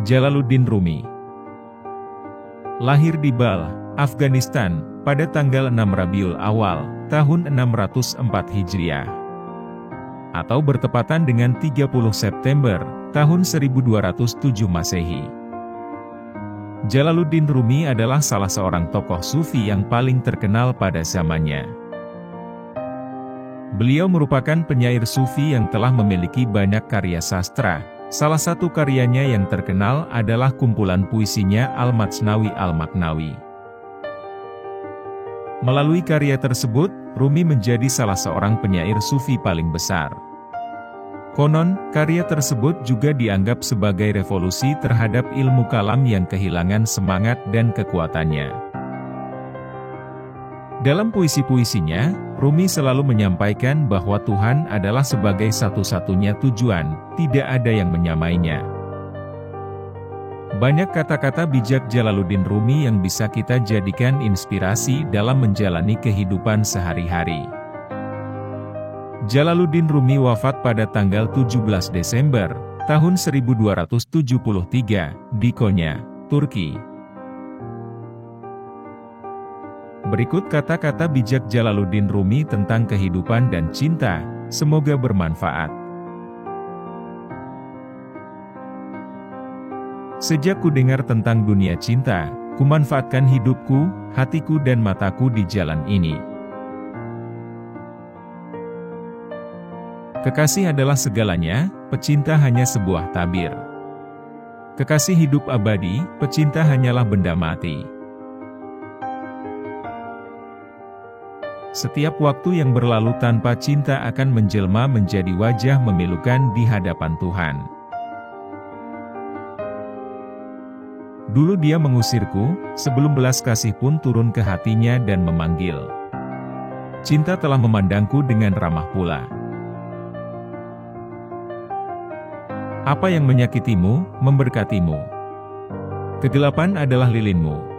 Jalaluddin Rumi lahir di Balkh, Afghanistan, pada tanggal 6 Rabiul Awal, tahun 604 Hijriah. Atau bertepatan dengan 30 September, tahun 1207 Masehi. Jalaluddin Rumi adalah salah seorang tokoh sufi yang paling terkenal pada zamannya. Beliau merupakan penyair sufi yang telah memiliki banyak karya sastra. Salah satu karyanya yang terkenal adalah kumpulan puisinya Al-Majnawi Al-Maknawi. Melalui karya tersebut, Rumi menjadi salah seorang penyair sufi paling besar. Konon, karya tersebut juga dianggap sebagai revolusi terhadap ilmu kalam yang kehilangan semangat dan kekuatannya. Dalam puisi-puisinya, Rumi selalu menyampaikan bahwa Tuhan adalah sebagai satu-satunya tujuan, tidak ada yang menyamainya. Banyak kata-kata bijak Jalaluddin Rumi yang bisa kita jadikan inspirasi dalam menjalani kehidupan sehari-hari. Jalaluddin Rumi wafat pada tanggal 17 Desember, tahun 1273, di Konya, Turki. Berikut kata-kata bijak Jalaluddin Rumi tentang kehidupan dan cinta, semoga bermanfaat. Sejak ku dengar tentang dunia cinta, kumanfaatkan hidupku, hatiku dan mataku di jalan ini. Kekasih adalah segalanya, pecinta hanya sebuah tabir. Kekasih hidup abadi, pecinta hanyalah benda mati. Setiap waktu yang berlalu tanpa cinta akan menjelma menjadi wajah memilukan di hadapan Tuhan. Dulu dia mengusirku, sebelum belas kasih pun turun ke hatinya dan memanggil. Cinta telah memandangku dengan ramah pula. Apa yang menyakitimu, memberkatimu. Kegelapan adalah lilinmu.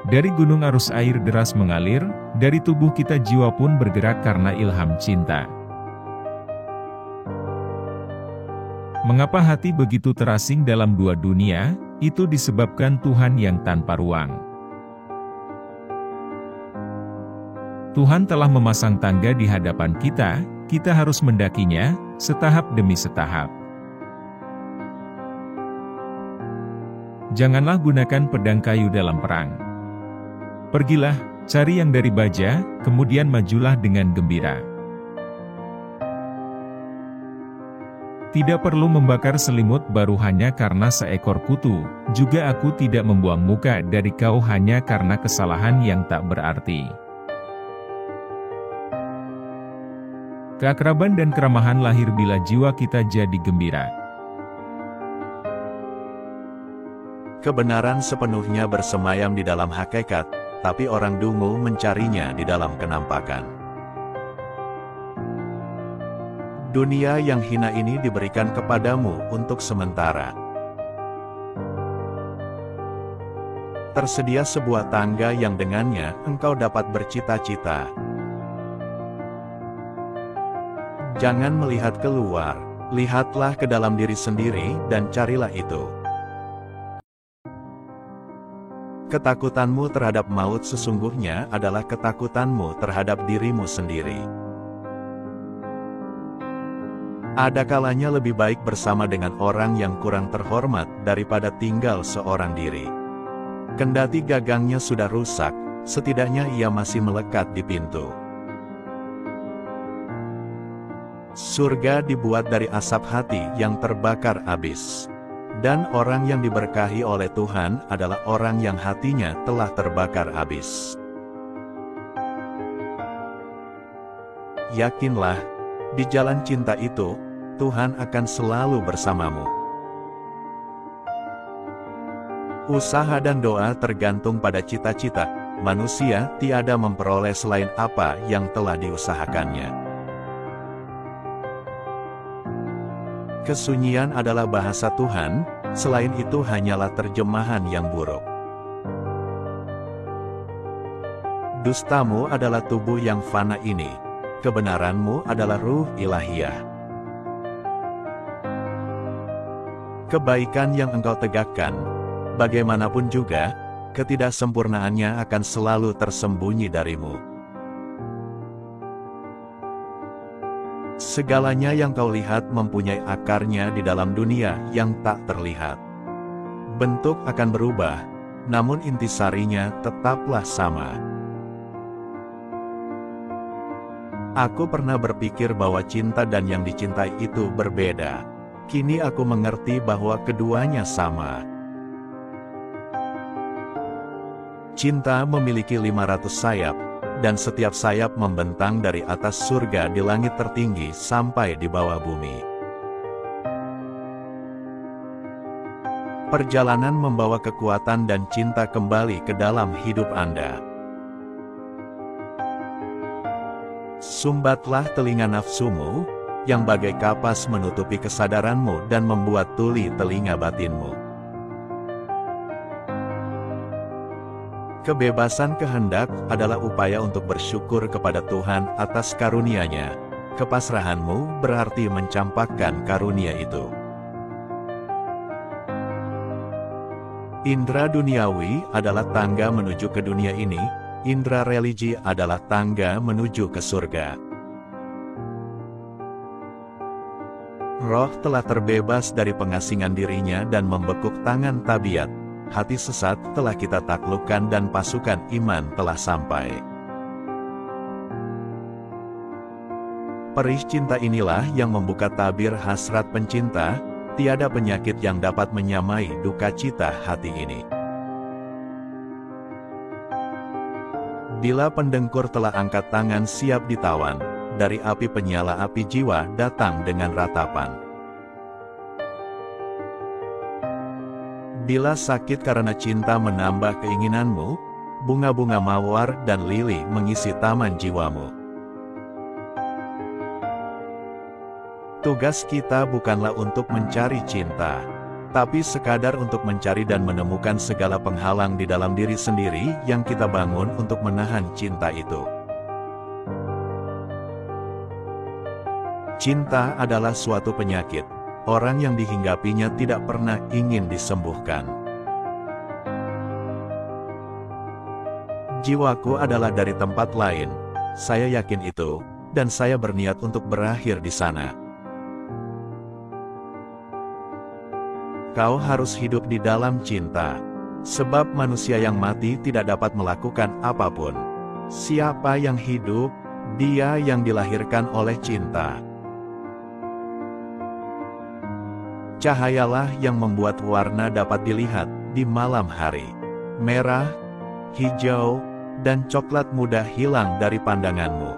Dari gunung arus air deras mengalir, dari tubuh kita jiwa pun bergerak karena ilham cinta. Mengapa hati begitu terasing dalam dua dunia? Itu disebabkan Tuhan yang tanpa ruang. Tuhan telah memasang tangga di hadapan kita, kita harus mendakinya, setahap demi setahap. Janganlah gunakan pedang kayu dalam perang. Pergilah, cari yang dari baja, kemudian majulah dengan gembira. Tidak perlu membakar selimut baru hanya karena seekor kutu, juga aku tidak membuang muka dari kau hanya karena kesalahan yang tak berarti. Keakraban dan keramahan lahir bila jiwa kita jadi gembira. Kebenaran sepenuhnya bersemayam di dalam hakikat, tapi orang dungu mencarinya di dalam kenampakan. Dunia yang hina ini diberikan kepadamu untuk sementara. Tersedia sebuah tangga yang dengannya engkau dapat bercita-cita. Jangan melihat keluar, lihatlah ke dalam diri sendiri dan carilah itu. Ketakutanmu terhadap maut sesungguhnya adalah ketakutanmu terhadap dirimu sendiri. Ada kalanya lebih baik bersama dengan orang yang kurang terhormat daripada tinggal seorang diri. Kendati gagangnya sudah rusak, setidaknya ia masih melekat di pintu. Surga dibuat dari asap hati yang terbakar abis. Dan orang yang diberkahi oleh Tuhan adalah orang yang hatinya telah terbakar habis. Yakinlah, di jalan cinta itu, Tuhan akan selalu bersamamu. Usaha dan doa tergantung pada cita-cita, manusia tiada memperoleh selain apa yang telah diusahakannya. Kesunyian adalah bahasa Tuhan, selain itu hanyalah terjemahan yang buruk. Dustamu adalah tubuh yang fana ini, kebenaranmu adalah ruh ilahiyah. Kebaikan yang engkau tegakkan, bagaimanapun juga, ketidaksempurnaannya akan selalu tersembunyi darimu. Segalanya yang kau lihat mempunyai akarnya di dalam dunia yang tak terlihat. Bentuk akan berubah, namun intisarinya tetaplah sama. Aku pernah berpikir bahwa cinta dan yang dicintai itu berbeda. Kini aku mengerti bahwa keduanya sama. Cinta memiliki 500 sayap, dan setiap sayap membentang dari atas surga di langit tertinggi sampai di bawah bumi. Perjalanan membawa kekuatan dan cinta kembali ke dalam hidup Anda. Sumbatlah telinga nafsumu, yang bagai kapas menutupi kesadaranmu dan membuat tuli telinga batinmu. Kebebasan kehendak adalah upaya untuk bersyukur kepada Tuhan atas karunia-Nya. Kepasrahanmu berarti mencampakkan karunia itu. Indra duniawi adalah tangga menuju ke dunia ini, indra religi adalah tangga menuju ke surga. Roh telah terbebas dari pengasingan dirinya dan membekuk tangan tabiat. Hati sesat telah kita taklukkan dan pasukan iman telah sampai. Perih cinta inilah yang membuka tabir hasrat pencinta, tiada penyakit yang dapat menyamai duka cita hati ini. Bila pendengkur telah angkat tangan siap ditawan, dari api penyala api jiwa datang dengan ratapan. Bila sakit karena cinta menambah keinginanmu, bunga-bunga mawar dan lili mengisi taman jiwamu. Tugas kita bukanlah untuk mencari cinta, tapi sekadar untuk mencari dan menemukan segala penghalang di dalam diri sendiri yang kita bangun untuk menahan cinta itu. Cinta adalah suatu penyakit. Orang yang dihinggapinya tidak pernah ingin disembuhkan. Jiwaku adalah dari tempat lain, saya yakin itu, dan saya berniat untuk berakhir di sana. Kau harus hidup di dalam cinta, sebab manusia yang mati tidak dapat melakukan apapun. Siapa yang hidup, dia yang dilahirkan oleh cinta. Cahayalah yang membuat warna dapat dilihat di malam hari. Merah, hijau, dan coklat mudah hilang dari pandanganmu.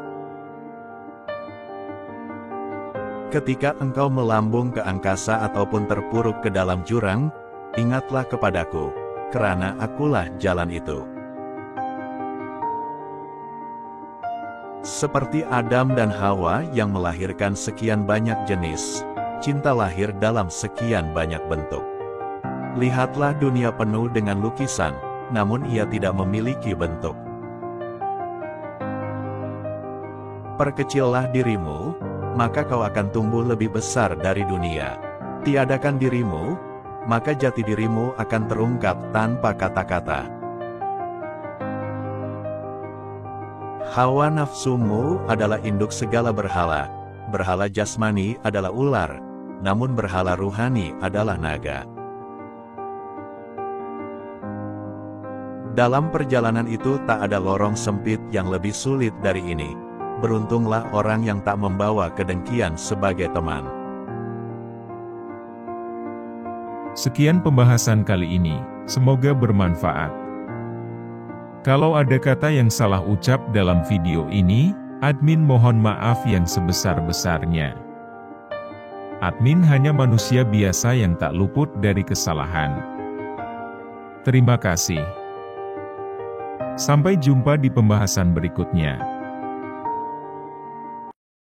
Ketika engkau melambung ke angkasa ataupun terpuruk ke dalam jurang, ingatlah kepadaku, kerana akulah jalan itu. Seperti Adam dan Hawa yang melahirkan sekian banyak jenis, cinta lahir dalam sekian banyak bentuk. Lihatlah dunia penuh dengan lukisan, namun ia tidak memiliki bentuk. Perkecillah dirimu, maka kau akan tumbuh lebih besar dari dunia. Tiadakan dirimu, maka jati dirimu akan terungkap tanpa kata-kata. Hawa nafsumu adalah induk segala berhala. Berhala jasmani adalah ular, namun berhala ruhani adalah naga. Dalam perjalanan itu tak ada lorong sempit yang lebih sulit dari ini. Beruntunglah orang yang tak membawa kedengkian sebagai teman. Sekian pembahasan kali ini, semoga bermanfaat. Kalau ada kata yang salah ucap dalam video ini, admin mohon maaf yang sebesar-besarnya. Admin hanya manusia biasa yang tak luput dari kesalahan. Terima kasih. Sampai jumpa di pembahasan berikutnya.